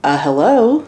Hello?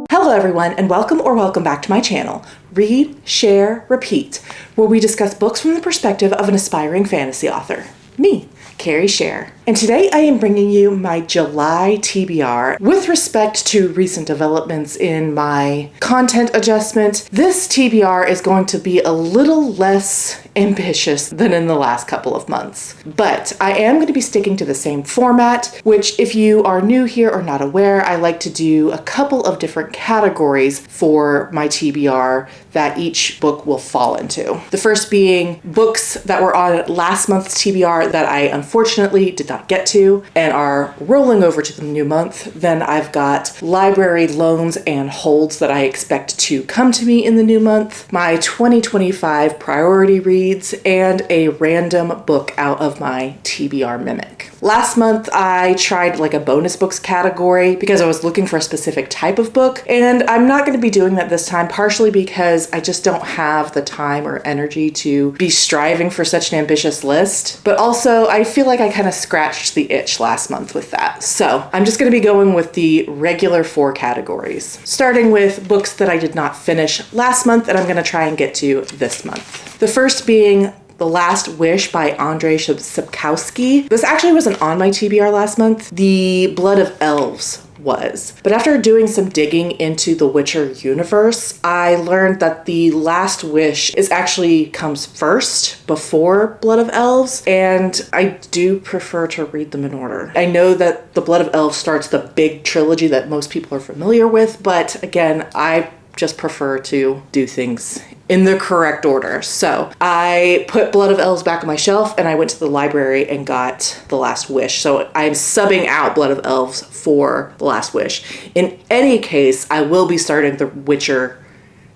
Hello everyone, and welcome back to my channel, Read, Share, Repeat, where we discuss books from the perspective of an aspiring fantasy author. Me, Carrie Share. And today I am bringing you my July TBR. With respect to recent developments in my content adjustment, this TBR is going to be a little less ambitious than in the last couple of months. But I am going to be sticking to the same format, which if you are new here or not aware, I like to do a couple of different categories for my TBR that each book will fall into. The first being books that were on last month's TBR that I unfortunately did not get to and are rolling over to the new month. Then I've got library loans and holds that I expect to come to me in the new month, my 2025 priority reads, and a random book out of my TBR Mimic. Last month I tried like a bonus books category because I was looking for a specific type of book, and I'm not going to be doing that this time, partially because I just don't have the time or energy to be striving for such an ambitious list, but also I feel like I kind of scratched the itch last month with that. So I'm just going to be going with the regular 4 categories, starting with books that I did not finish last month and I'm going to try and get to this month. The first being The Last Wish by Andrzej Sapkowski. This actually wasn't on my TBR last month. The Blood of Elves was. But after doing some digging into the Witcher universe, I learned that The Last Wish actually comes first before Blood of Elves, and I do prefer to read them in order. I know that The Blood of Elves starts the big trilogy that most people are familiar with, but again, I just prefer to do things in the correct order. So I put Blood of Elves back on my shelf and I went to the library and got The Last Wish. So I'm subbing out Blood of Elves for The Last Wish. In any case, I will be starting the Witcher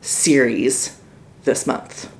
series this month.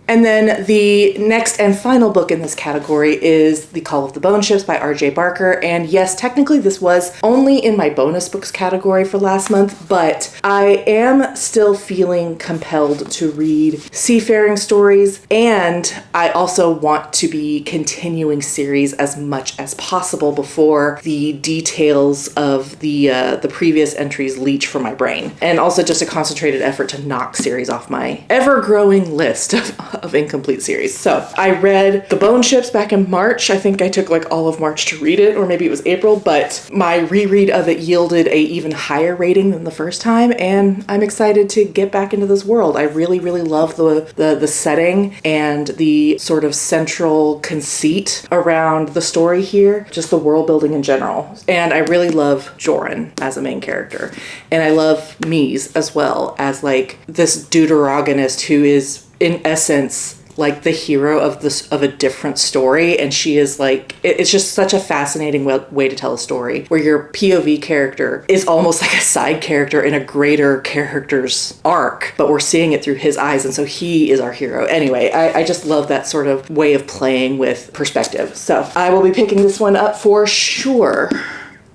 And then the next and final book in this category is The Call of the Bone Ships by R.J. Barker. And yes, technically this was only in my bonus books category for last month, but I am still feeling compelled to read seafaring stories, and I also want to be continuing series as much as possible before the details of the previous entries leach from my brain. And also just a concentrated effort to knock series off my ever-growing list of incomplete series. So I read The Bone Ships back in March. I think I took like all of March to read it, or maybe it was April, but my reread of it yielded a even higher rating than the first time, and I'm excited to get back into this world. I really love the setting and the sort of central conceit around the story here, just the world building in general. And I really love Joran as a main character. And I love Mies as well as like this deuteragonist who is in essence like the hero of a different story, and she is like, it's just such a fascinating way to tell a story where your POV character is almost like a side character in a greater character's arc, but we're seeing it through his eyes, and so he is our hero. Anyway, I just love that sort of way of playing with perspective. So I will be picking this one up for sure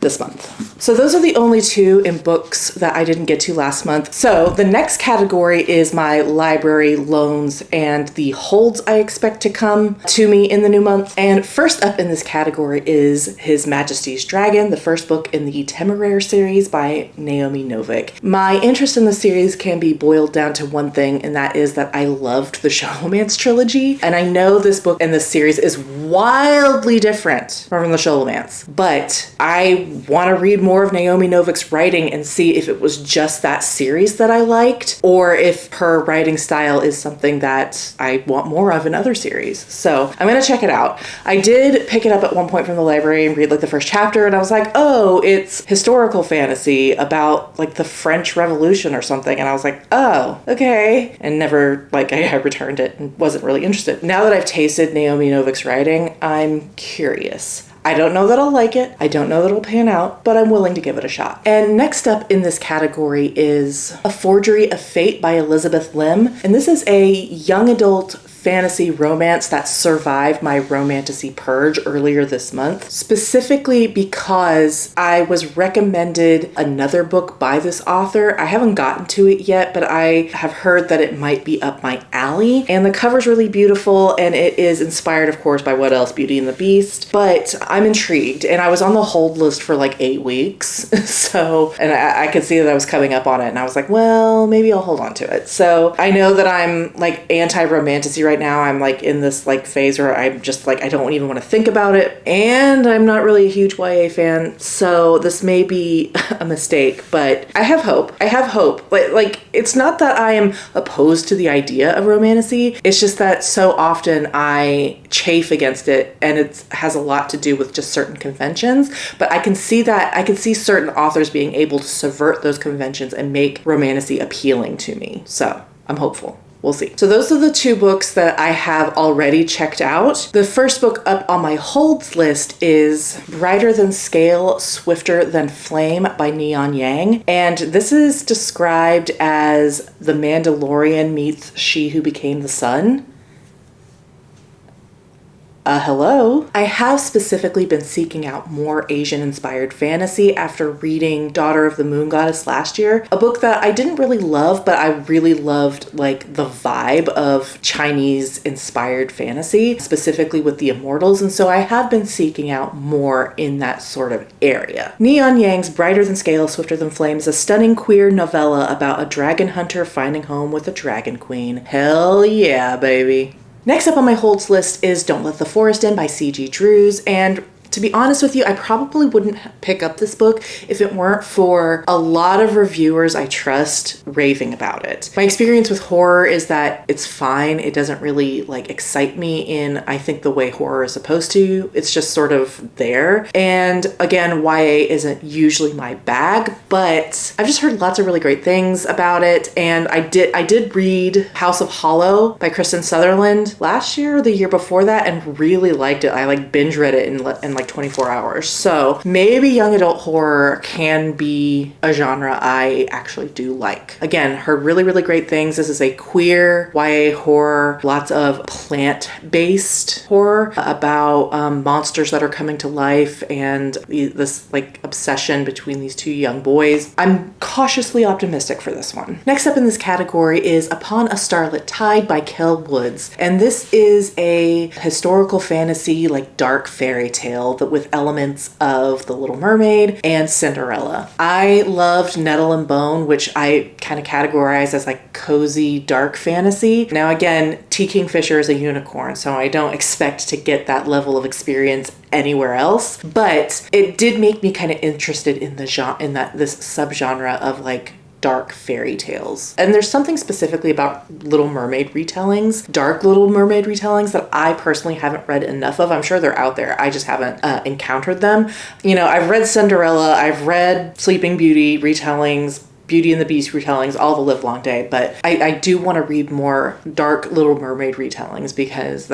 this month. So those are the only 2 in books that I didn't get to last month. So the next category is my library loans and the holds I expect to come to me in the new month. And first up in this category is His Majesty's Dragon, the first book in the Temeraire series by Naomi Novik. My interest in the series can be boiled down to one thing, and that is that I loved the Scholomance trilogy. And I know this book and this series is wildly different from the Scholomance, but I want to read more of Naomi Novik's writing and see if it was just that series that I liked, or if her writing style is something that I want more of in other series. So I'm going to check it out. I did pick it up at one point from the library and read like the first chapter, and I was like, oh, it's historical fantasy about like the French Revolution or something. And I was like, oh, okay. And never, like, I returned it and wasn't really interested. Now that I've tasted Naomi Novik's writing, I'm curious. I don't know that I'll like it. I don't know that it'll pan out, but I'm willing to give it a shot. And next up in this category is A Forgery of Fate by Elizabeth Lim. And this is a young adult fantasy romance that survived my romantasy purge earlier this month, specifically because I was recommended another book by this author. I haven't gotten to it yet, but I have heard that it might be up my alley, and the cover's really beautiful, and it is inspired, of course, by What Else? Beauty and the Beast, but I'm intrigued, and I was on the hold list for like 8 weeks, so, and I could see that I was coming up on it, and I was like, well, maybe I'll hold on to it. So I know that I'm like anti-romantasy right now. I'm like in this like phase where I'm just like, I don't even want to think about it, and I'm not really a huge YA fan, so this may be a mistake, but I have hope. I have hope. But like, it's not that I am opposed to the idea of romantasy. It's just that so often I chafe against it, and it has a lot to do with just certain conventions. But I can see certain authors being able to subvert those conventions and make romantasy appealing to me. So I'm hopeful. We'll see. So those are the 2 books that I have already checked out. The first book up on my holds list is Brighter Than Scale, Swifter Than Flame by Neon Yang. And this is described as The Mandalorian meets She Who Became the Sun. Hello. I have specifically been seeking out more Asian-inspired fantasy after reading Daughter of the Moon Goddess last year, a book that I didn't really love, but I really loved like the vibe of Chinese-inspired fantasy, specifically with the Immortals, and so I have been seeking out more in that sort of area. Neon Yang's Brighter Than Scale, Swifter Than Flame is a stunning queer novella about a dragon hunter finding home with a dragon queen. Hell yeah, baby. Next up on my holds list is Don't Let the Forest In by C.G. Drews, and to be honest with you, I probably wouldn't pick up this book if it weren't for a lot of reviewers I trust raving about it. My experience with horror is that it's fine. It doesn't really like excite me in, I think, the way horror is supposed to. It's just sort of there. And again, YA isn't usually my bag, but I've just heard lots of really great things about it. And I did read House of Hollow by Kristen Sutherland last year or the year before that and really liked it. I like binge read it in like 24 hours. So maybe young adult horror can be a genre I actually do like. Again, heard really, really great things. This is a queer YA horror, lots of plant-based horror about monsters that are coming to life and this like obsession between these 2 young boys. I'm cautiously optimistic for this one. Next up in this category is Upon a Starlit Tide by Kel Woods. And this is a historical fantasy, like dark fairy tale that with elements of The Little Mermaid and Cinderella. I loved Nettle and Bone, which I kind of categorize as like cozy dark fantasy. Now again, T. Kingfisher is a unicorn, so I don't expect to get that level of experience anywhere else, but it did make me kind of interested in the genre, in this subgenre of like dark fairy tales. And there's something specifically about Little Mermaid retellings, dark Little Mermaid retellings, that I personally haven't read enough of. I'm sure they're out there. I just haven't encountered them. You know, I've read Cinderella, I've read Sleeping Beauty retellings, Beauty and the Beast retellings, all the livelong day, but I do want to read more dark Little Mermaid retellings because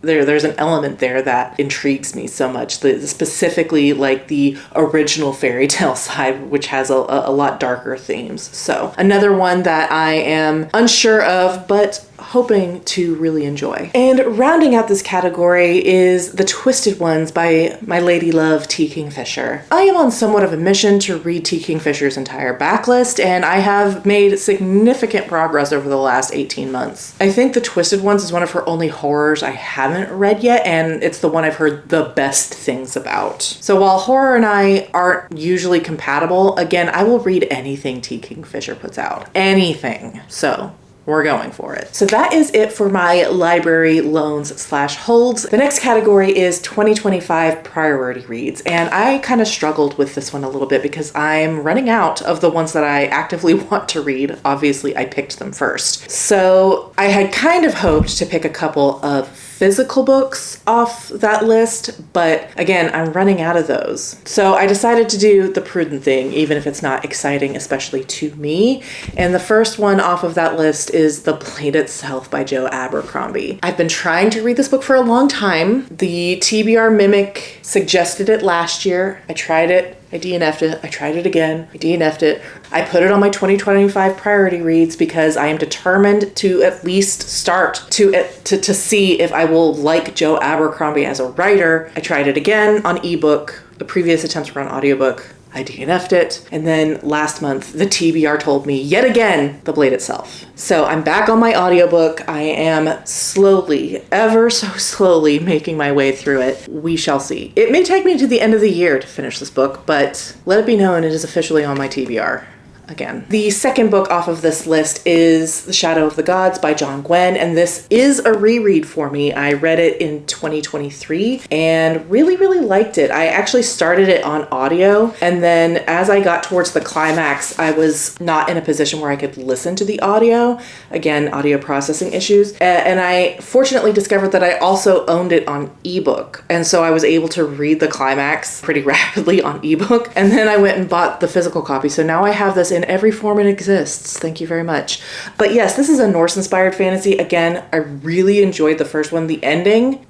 there's an element there that intrigues me so much. Specifically like the original fairy tale side, which has a lot darker themes. So another one that I am unsure of, but hoping to really enjoy. And rounding out this category is The Twisted Ones by my lady love T. Kingfisher. I am on somewhat of a mission to read T. Kingfisher's entire backlist, and I have made significant progress over the last 18 months. I think The Twisted Ones is one of her only horrors I haven't read yet, and it's the one I've heard the best things about. So while horror and I aren't usually compatible, again, I will read anything T. Kingfisher puts out. Anything. So we're going for it. So that is it for my library loans/holds. The next category is 2025 priority reads. And I kind of struggled with this one a little bit because I'm running out of the ones that I actively want to read. Obviously, I picked them first. So I had kind of hoped to pick a couple of physical books off that list, but again, I'm running out of those. So I decided to do the prudent thing, even if it's not exciting, especially to me. And the first one off of that list is The Blade Itself by Joe Abercrombie. I've been trying to read this book for a long time. The TBR Mimic suggested it last year. I tried it I DNF'd it. I tried it again. I DNF'd it. I put it on my 2025 priority reads because I am determined to at least start to see if I will like Joe Abercrombie as a writer. I tried it again on ebook. The previous attempts were on audiobook. I DNF'd it. And then last month, the TBR told me yet again, The Blade Itself. So I'm back on my audiobook. I am slowly, ever so slowly making my way through it. We shall see. It may take me to the end of the year to finish this book, but let it be known it is officially on my TBR. Again. The second book off of this list is The Shadow of the Gods by John Gwynne, and this is a reread for me. I read it in 2023 and really, really liked it. I actually started it on audio, and then as I got towards the climax, I was not in a position where I could listen to the audio. Again, audio processing issues. And I fortunately discovered that I also owned it on ebook, and so I was able to read the climax pretty rapidly on ebook, and then I went and bought the physical copy. So now I have this in every form it exists. Thank you very much. But yes, this is a Norse-inspired fantasy. Again, I really enjoyed the first one. The ending,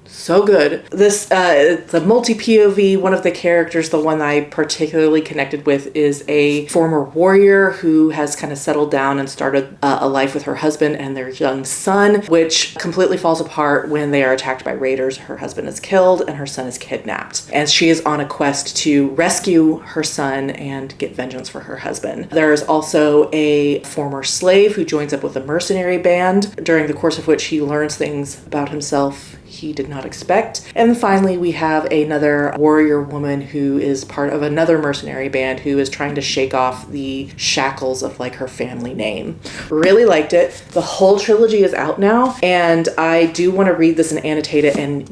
so good. This, the multi-POV, one of the characters, the one I particularly connected with, is a former warrior who has kind of settled down and started a life with her husband and their young son, which completely falls apart when they are attacked by raiders. Her husband is killed and her son is kidnapped. And she is on a quest to rescue her son and get vengeance for her husband. There is also a former slave who joins up with a mercenary band, during the course of which he learns things about himself he did not expect. And finally, we have another warrior woman who is part of another mercenary band who is trying to shake off the shackles of like her family name. Really liked it. The whole trilogy is out now, and I do want to read this and annotate it and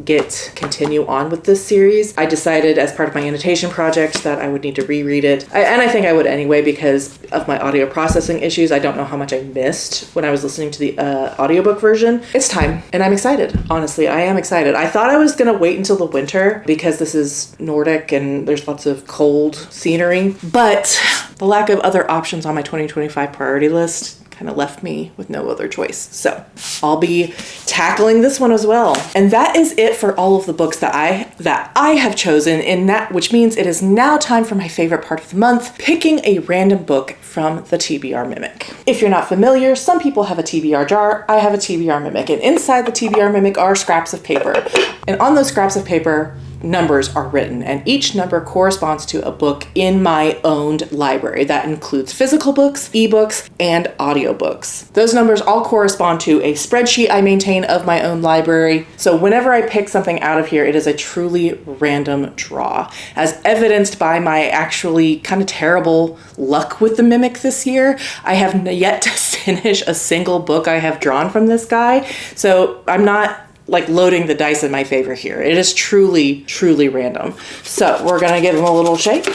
continue on with this series. I decided as part of my annotation project that I would need to reread it. And I think I would anyway because of my audio processing issues. I don't know how much I missed when I was listening to the audiobook version. It's time, and I'm excited. Honestly, I am excited. I thought I was going to wait until the winter because this is Nordic and there's lots of cold scenery, but the lack of other options on my 2025 priority list kind of left me with no other choice. So I'll be tackling this one as well. And that is it for all of the books that I have chosen, in that, which means it is now time for my favorite part of the month, picking a random book from the TBR Mimic. If you're not familiar, some people have a TBR jar. I have a TBR Mimic, and inside the TBR Mimic are scraps of paper. And on those scraps of paper, numbers are written, and each number corresponds to a book in my owned library. That includes physical books, ebooks, and audiobooks. Those numbers all correspond to a spreadsheet I maintain of my own library. So whenever I pick something out of here, it is a truly random draw, as evidenced by my actually kind of terrible luck with the Mimic this year. I have yet to finish a single book I have drawn from this guy, so I'm not like loading the dice in my favor here. It is truly, truly random. So we're gonna give him a little shake.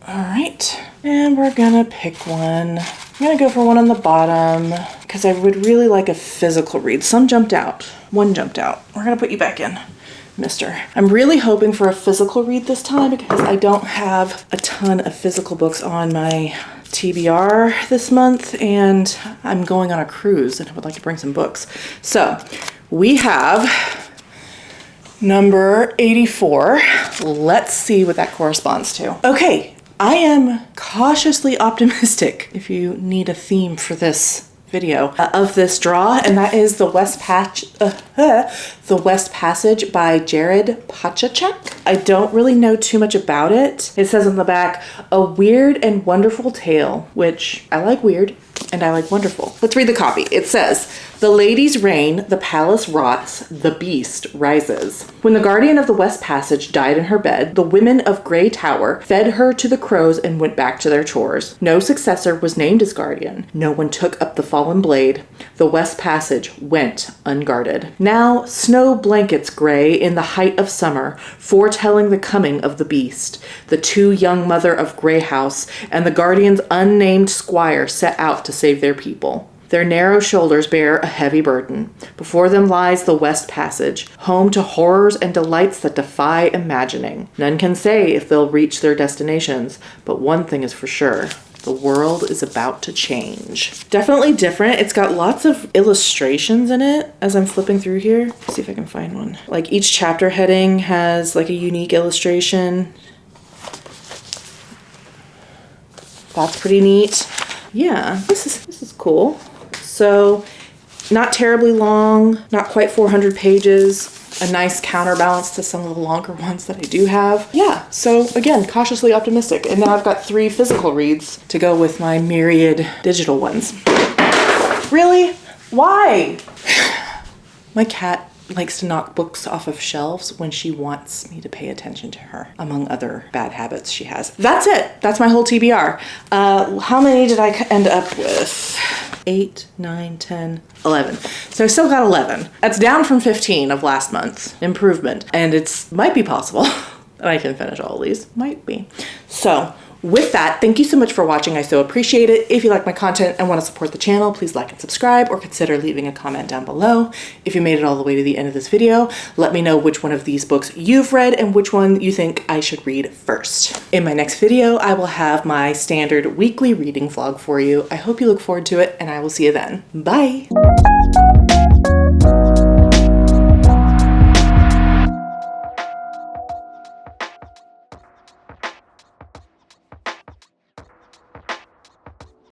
All right, and we're gonna pick one. I'm gonna go for one on the bottom because I would really like a physical read. Some jumped out, one jumped out. We're gonna put you back in, mister. I'm really hoping for a physical read this time because I don't have a ton of physical books on my TBR this month, and I'm going on a cruise and I would like to bring some books. So we have number 84. Let's see what that corresponds to. Okay, I am cautiously optimistic, if you need a theme for this video, of this draw, and that is The West Passage by Jared Pachacek. I don't really know too much about it. It says on the back, a weird and wonderful tale, which I like weird and I like wonderful. Let's read the copy. It says, the ladies reign, the palace rots, the beast rises. When the guardian of the West Passage died in her bed, the women of Grey Tower fed her to the crows and went back to their chores. No successor was named as guardian. No one took up the fallen blade. The West Passage went unguarded. Now snow blankets gray in the height of summer, foretelling the coming of the beast. The two young mother of Grey House and the guardian's unnamed squire set out to save their people. Their narrow shoulders bear a heavy burden. Before them lies the West Passage, home to horrors and delights that defy imagining. None can say if they'll reach their destinations, but one thing is for sure. The world is about to change. Definitely different. It's got lots of illustrations in it as I'm flipping through here. Let's see if I can find one. Like each chapter heading has like a unique illustration. That's pretty neat. Yeah, this is cool. So not terribly long, not quite 400 pages. A nice counterbalance to some of the longer ones that I do have. Yeah, so again, cautiously optimistic. And now I've got 3 physical reads to go with my myriad digital ones. Really? Why? My cat likes to knock books off of shelves when she wants me to pay attention to her, among other bad habits she has. That's it. That's my whole TBR. How many did I end up with? 8, 9, 10, 11. So I still got 11. That's down from 15 of last month. Improvement. And it's might be possible that I can finish all of these. Might be. So with that, thank you so much for watching. I so appreciate it. If you like my content and want to support the channel, please like and subscribe or consider leaving a comment down below. If you made it all the way to the end of this video, let me know which one of these books you've read and which one you think I should read first. In my next video, I will have my standard weekly reading vlog for you. I hope you look forward to it, and I will see you then. Bye!